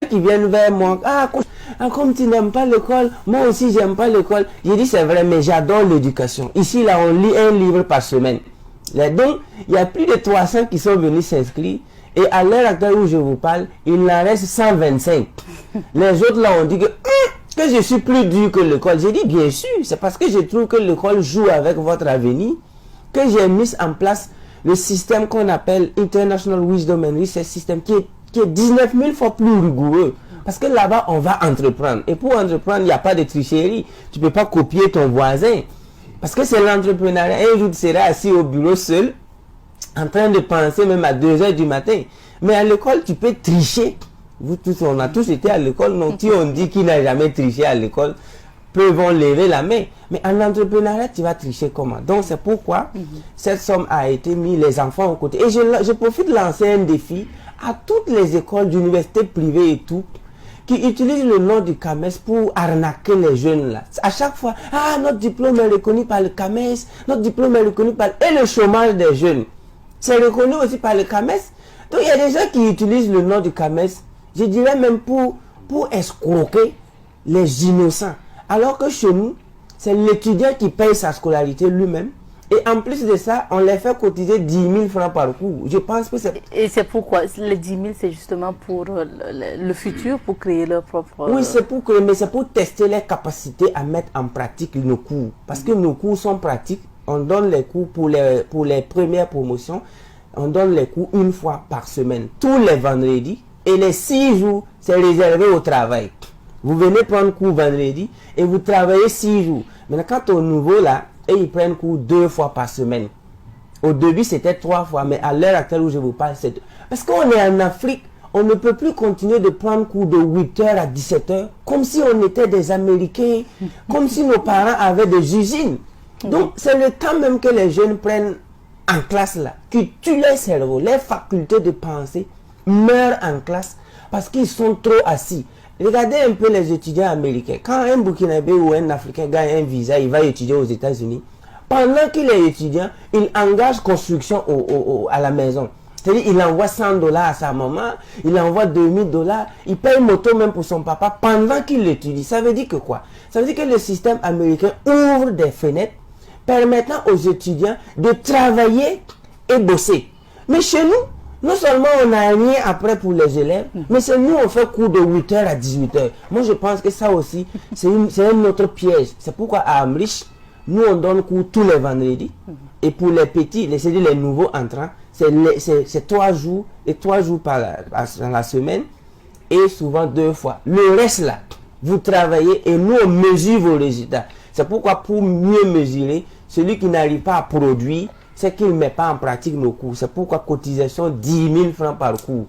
qui viennent vers moi, comme tu n'aimes pas l'école, moi aussi j'aime pas l'école. J'ai dit c'est vrai, mais j'adore l'éducation. Ici là on lit un livre par semaine. Donc il y a plus de 300 qui sont venus s'inscrire. Et à l'heure actuelle où je vous parle, il en reste 125. Les autres là ont dit que je suis plus dur que l'école. J'ai dit bien sûr, c'est parce que je trouve que l'école joue avec votre avenir que j'ai mis en place le système qu'on appelle International Wisdom and Research System qui est 19 000 fois plus rigoureux. Parce que là-bas, on va entreprendre. Et pour entreprendre, il n'y a pas de tricherie. Tu ne peux pas copier ton voisin. Parce que c'est l'entrepreneuriat. Un jour, tu seras assis au bureau seul, en train de penser même à 2 h du matin. Mais à l'école, tu peux tricher. Vous tous, on a tous été à l'école. Donc, si on dit qu'il n'a jamais triché à l'école, peu vont lever la main. Mais en entrepreneuriat, tu vas tricher comment? Donc, c'est pourquoi cette somme a été mise, les enfants aux côtés. Et je profite de lancer un défi à toutes les écoles d'université privées et tout, qui utilisent le nom du CAMES pour arnaquer les jeunes là. À chaque fois, notre diplôme est reconnu par le CAMES, notre diplôme est reconnu par... Et le chômage des jeunes, c'est reconnu aussi par le CAMES. Donc, il y a des gens qui utilisent le nom du CAMES, je dirais même pour escroquer les innocents. Alors que chez nous, c'est l'étudiant qui paye sa scolarité lui-même. Et en plus de ça, on les fait cotiser 10 000 francs par cours. Je pense que c'est... Et c'est pourquoi les 10 000, c'est justement pour le futur, pour créer leur propre... Oui, c'est pour créer, mais c'est pour tester les capacités à mettre en pratique nos cours. Parce que nos cours sont pratiques. On donne les cours pour les premières promotions. On donne les cours une fois par semaine, tous les vendredis. Et les 6 jours, c'est réservé au travail. Vous venez prendre cours vendredi et vous travaillez 6 jours. Maintenant, quant au nouveau là, et ils prennent cours 2 fois par semaine. Au début, c'était 3 fois, mais à l'heure actuelle où je vous parle, c'est 2. Parce qu'on est en Afrique, on ne peut plus continuer de prendre cours de 8 h à 17 h, comme si on était des Américains, comme si nos parents avaient des usines. Donc, c'est le temps même que les jeunes prennent en classe là, qui tue leur cerveau, les facultés de penser meurent en classe parce qu'ils sont trop assis. Regardez un peu les étudiants américains. Quand un Burkinabé ou un Africain gagne un visa, il va étudier aux États-Unis. Pendant qu'il est étudiant, il engage construction à la maison. C'est-à-dire, il envoie 100 $ à sa maman, il envoie 2000 $, il paye moto même pour son papa pendant qu'il étudie. Ça veut dire que quoi? Ça veut dire que le système américain ouvre des fenêtres permettant aux étudiants de travailler et bosser. Mais chez nous, non seulement on n'a rien après pour les élèves, mais c'est nous on fait cours de 8 h à 18 h. Moi je pense que ça aussi, c'est un autre piège. C'est pourquoi à Amrich, nous on donne cours tous les vendredis. Et pour les petits, c'est-à-dire les nouveaux entrants, c'est 3 jours et 3 jours dans la semaine. Et souvent 2 fois. Le reste là, vous travaillez et nous on mesure vos résultats. C'est pourquoi pour mieux mesurer, celui qui n'arrive pas à produire, c'est qu'il ne met pas en pratique nos cours. C'est pourquoi cotisation 10 000 francs par cours.